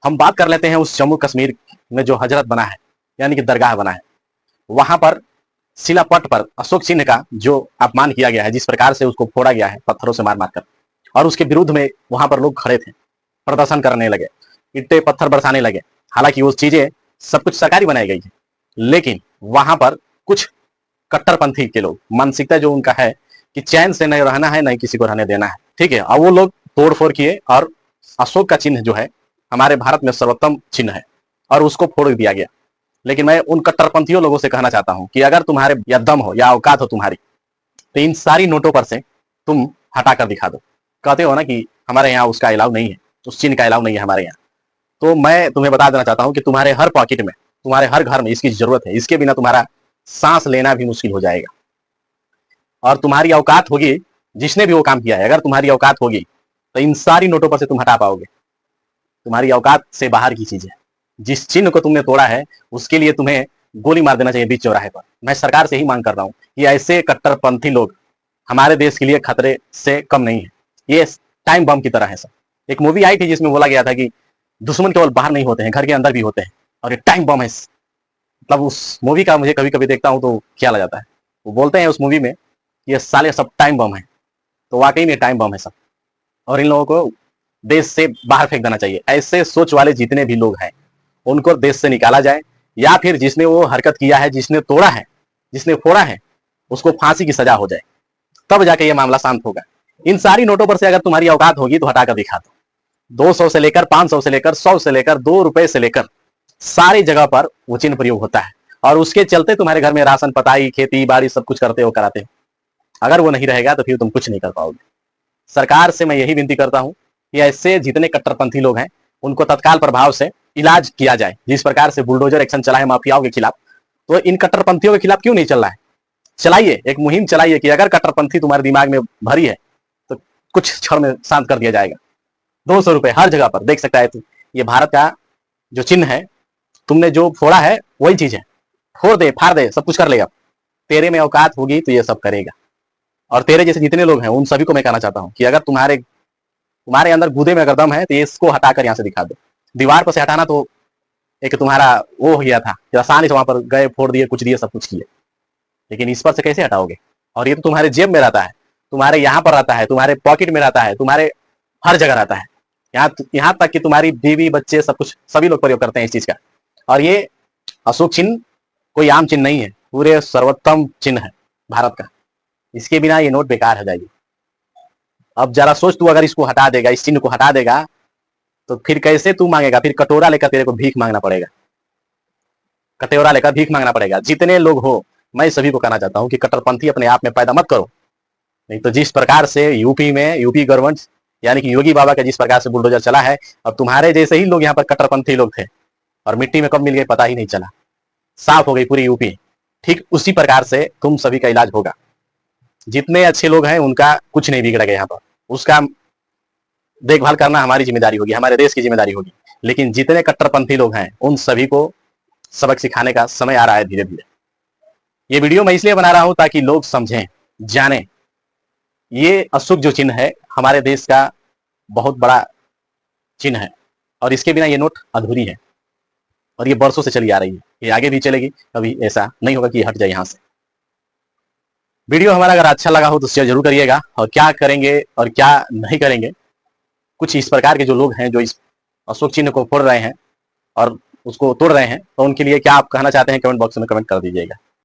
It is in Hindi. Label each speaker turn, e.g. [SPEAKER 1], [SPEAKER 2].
[SPEAKER 1] हम बात कर लेते हैं उस जम्मू कश्मीर में जो हजरत बना है, यानी कि दरगाह बना है, वहां पर शिलापट पर अशोक चिन्ह का जो अपमान किया गया है, जिस प्रकार से उसको फोड़ा गया है पत्थरों से मार मार कर, और उसके विरुद्ध में वहां पर लोग खड़े थे, प्रदर्शन करने लगे, ईंटे पत्थर बरसाने लगे। हालांकि वो चीजें सब कुछ सरकारी बनाई गई है, लेकिन वहां पर कुछ कट्टरपंथी के लोग, मानसिकता जो उनका है कि चैन से नहीं रहना है, नहीं किसी को रहने देना है, ठीक है, अब वो लोग तोड़ फोड़ किए और अशोक का चिन्ह जो है हमारे भारत में सर्वोत्तम चिन्ह है, और उसको फोड़ दिया गया। लेकिन मैं उन कट्टरपंथियों लोगों से कहना चाहता हूं कि अगर तुम्हारे या दम हो या औकात हो तुम्हारी, तो इन सारी नोटों पर से तुम हटा कर दिखा दो। कहते हो ना कि हमारे यहाँ उसका अलाउ नहीं है, उस चिन्ह का अलाउ नहीं है हमारे यहाँ, तो मैं तुम्हें बता देना चाहता हूं कि तुम्हारे हर पॉकेट में, तुम्हारे हर घर में इसकी जरूरत है। इसके बिना तुम्हारा सांस लेना भी मुश्किल हो जाएगा। और तुम्हारी औकात होगी, जिसने भी वो काम किया है, अगर तुम्हारी औकात होगी तो इन सारी नोटों पर से तुम हटा पाओगे। तुम्हारी औकात से बाहर की चीज है। जिस चिन्ह को तुमने तोड़ा है, उसके लिए तुम्हें गोली मार देना चाहिए बीच चौराहे पर। मैं सरकार से ही मांग कर रहा हूं कि ऐसे कट्टरपंथी लोग हमारे देश के लिए खतरे से कम नहीं है। ये टाइम बम की तरह है सब। एक मूवी आई थी जिसमें बोला गया था कि दुश्मन केवल बाहर नहीं होते हैं, घर के अंदर भी होते हैं, और ये टाइम बम है। मतलब उस मूवी का मुझे कभी कभी देखता हूं तो ख्याल आ जाता है। वो बोलते हैं उस मूवी में, ये साले सब टाइम बम है, तो वाकई में टाइम बम है सब, और इन लोगों को देश से बाहर फेंक देना चाहिए। ऐसे सोच वाले जितने भी लोग हैं उनको देश से निकाला जाए, या फिर जिसने वो हरकत किया है, जिसने तोड़ा है, जिसने फोड़ा है, उसको फांसी की सजा हो जाए, तब जाके ये मामला शांत होगा। इन सारी नोटों पर से अगर तुम्हारी औकात होगी तो हटाकर दिखा दो। 200 से लेकर 500 से लेकर 100 से लेकर 2 रुपए से लेकर सारी जगह पर वो चिन्ह प्रयोग होता है, और उसके चलते तुम्हारे घर में राशन, पताई, खेती बाड़ी सब कुछ करते हो, कराते हो। अगर वो नहीं रहेगा तो फिर तुम कुछ नहीं कर पाओगे। सरकार से मैं यही विनती करता हूं कि ऐसे जितने कट्टरपंथी लोग हैं उनको तत्काल प्रभाव से इलाज किया जाए। जिस प्रकार से बुलडोजर एक्शन चला है माफियाओं के खिलाफ, तो इन कट्टरपंथियों के खिलाफ क्यों नहीं चल रहा है? चलाइए, एक मुहिम चलाइए कि अगर कट्टरपंथी तुम्हारे दिमाग में भरी है तो कुछ क्षण में शांत कर दिया जाएगा। 200 रुपए हर जगह पर देख सकता है तू। ये भारत का जो चिन्ह है, तुमने जो फोड़ा है वही चीज है। फोड़ दे, फाड़ दे, सब कुछ कर लेगा। तेरे में औकात होगी तो ये सब करेगा। और तेरे जैसे जितने लोग हैं उन सभी को मैं कहना चाहता हूं कि अगर तुम्हारे अंदर गूदे में अगर दम है तो इसको हटाकर यहां से दिखा दो। दीवार पर से हटाना तो एक तुम्हारा वो हो गया था, आसानी से वहां पर गए, फोड़ दिए, कुछ दिए, सब कुछ किए, लेकिन इस पर से कैसे हटाओगे? और ये तो तुम्हारे जेब में रहता है, तुम्हारे यहाँ पर रहता है, तुम्हारे पॉकेट में रहता है, तुम्हारे हर जगह रहता है। यहाँ तक कि तुम्हारी बीवी, बच्चे, सब कुछ, सभी लोग प्रयोग करते हैं इस चीज का। और ये अशोक चिन्ह कोई आम चिन्ह नहीं है, पूरे सर्वोत्तम चिन्ह है भारत का। इसके बिना ये नोट बेकार हो जाएगी। अब जरा सोच, तू अगर इसको हटा देगा, इस चिन्ह को हटा देगा, तो फिर कैसे तू मांगेगा? फिर कटोरा लेकर तेरे को भीख मांगना पड़ेगा, कटोरा लेकर भीख मांगना पड़ेगा। जितने लोग हो, मैं सभी को कहना चाहता हूं कि कट्टरपंथी अपने आप में पैदा मत करो। नहीं तो जिस प्रकार से यूपी में यूपी गवर्नमेंट, यानी कि योगी बाबा का जिस प्रकार से बुलडोजर चला है, अब तुम्हारे जैसे ही लोग यहाँ पर कट्टरपंथी लोग थे और मिट्टी में कब मिल गए पता ही नहीं चला, साफ हो गई पूरी यूपी। ठीक उसी प्रकार से तुम सभी का इलाज होगा। जितने अच्छे लोग हैं उनका कुछ नहीं बिगड़ेगा यहाँ पर, उसका देखभाल करना हमारी जिम्मेदारी होगी, हमारे देश की जिम्मेदारी होगी। लेकिन जितने कट्टरपंथी लोग हैं उन सभी को सबक सिखाने का समय आ रहा है धीरे धीरे। ये वीडियो मैं इसलिए बना रहा हूं ताकि लोग समझें, जाने। ये अशोक जो चिन्ह है हमारे देश का बहुत बड़ा चिन्ह है, और इसके बिना ये नोट अधूरी है, और ये बरसों से चली आ रही है, ये आगे भी चलेगी। कभी ऐसा नहीं होगा कि हट जाए यहाँ से। वीडियो हमारा अगर अच्छा लगा हो तो शेयर जरूर करिएगा, और क्या करेंगे और क्या नहीं करेंगे, कुछ इस प्रकार के जो लोग हैं जो इस अशोक चिन्ह को फोड़ रहे हैं और उसको तोड़ रहे हैं, तो उनके लिए क्या आप कहना चाहते हैं कमेंट बॉक्स में कमेंट कर दीजिएगा।